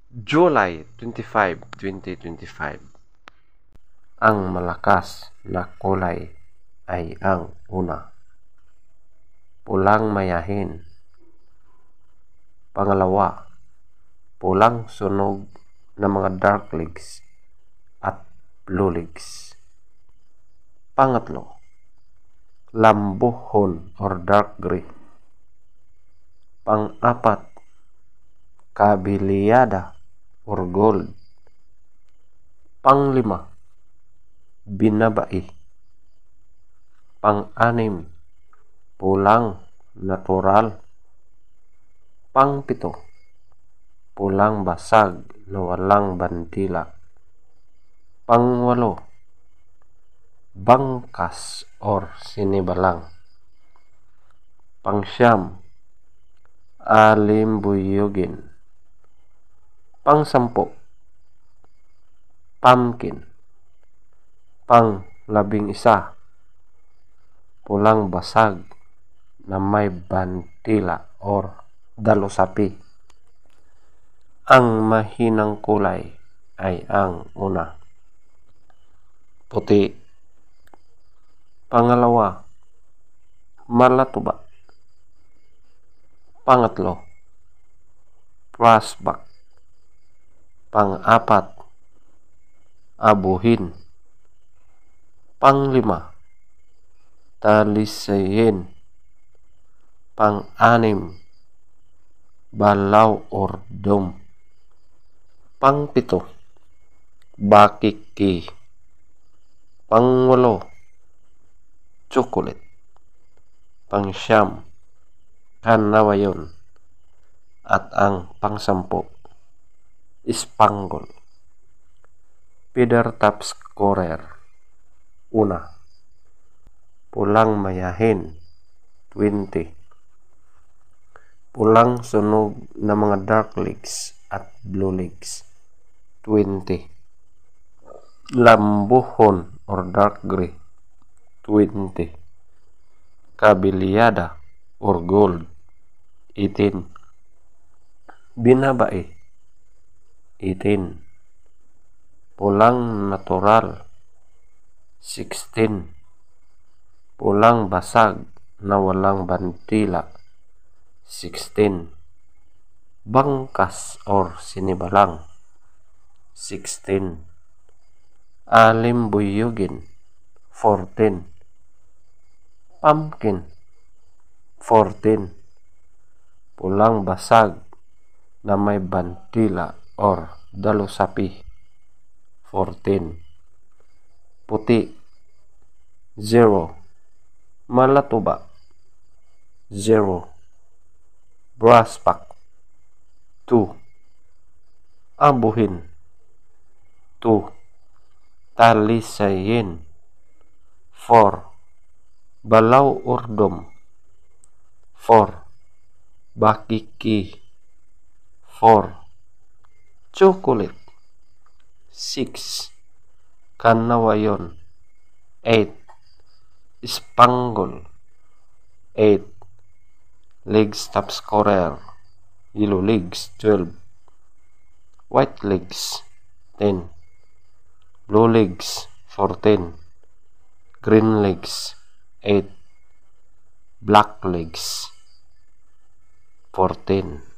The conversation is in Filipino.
July 25, 2025. Ang malakas na kulay ay ang una, pulang mayahin. Pangalawa, pulang sunog na mga dark legs at blue legs. Pangatlo, lambuhon or dark gray. Pang-apat, kabiliyada or gold. Panglima, binabai. Pang-anim, pulang natural. Pangpito, pulang basag na walang bandila. Pangwalo, bangkas or sinibalang. Pangsyam, alimbuyugin. Pangsampo, pumpkin. Pang-11, pulang basag na may bandila or dalusapi. Ang mahinang kulay ay ang una, puti. Pangalawa, malatuba. Pangatlo, flashback. Pang-apat, abuhin. Panglima, talisayin. Pang-anim, balaw or dome. Pangpito, bakiki. Pangwalo, chocolate. Pangsyam, kanawayon. At ang pangsampo, spangle. Feather top scorer. Una, pulang mayahin 20. Pulang sunog na mga dark legs at blue legs 20. Lambuhon or dark gray 20. Kabiliyada or gold 18. Binabai 18. Pulang natural 16. Pulang basag na walang bandila 16. Bangkas or sinibalang 16. Alimbuyugin 14. Pumpkin 14. Pulang basag na may bandila or dalusapi 14. Puti 0. Malatuba 0. Brasspack 2. Abuhin 2. Talisayin 4. Balaw urdom 4. Bakiki 4. Chocolate 6. Kanawayon 8. Spangle 8. Legs top scorer, yellow legs 12. White legs 10. Blue legs 14. Green legs 8. Black legs 14.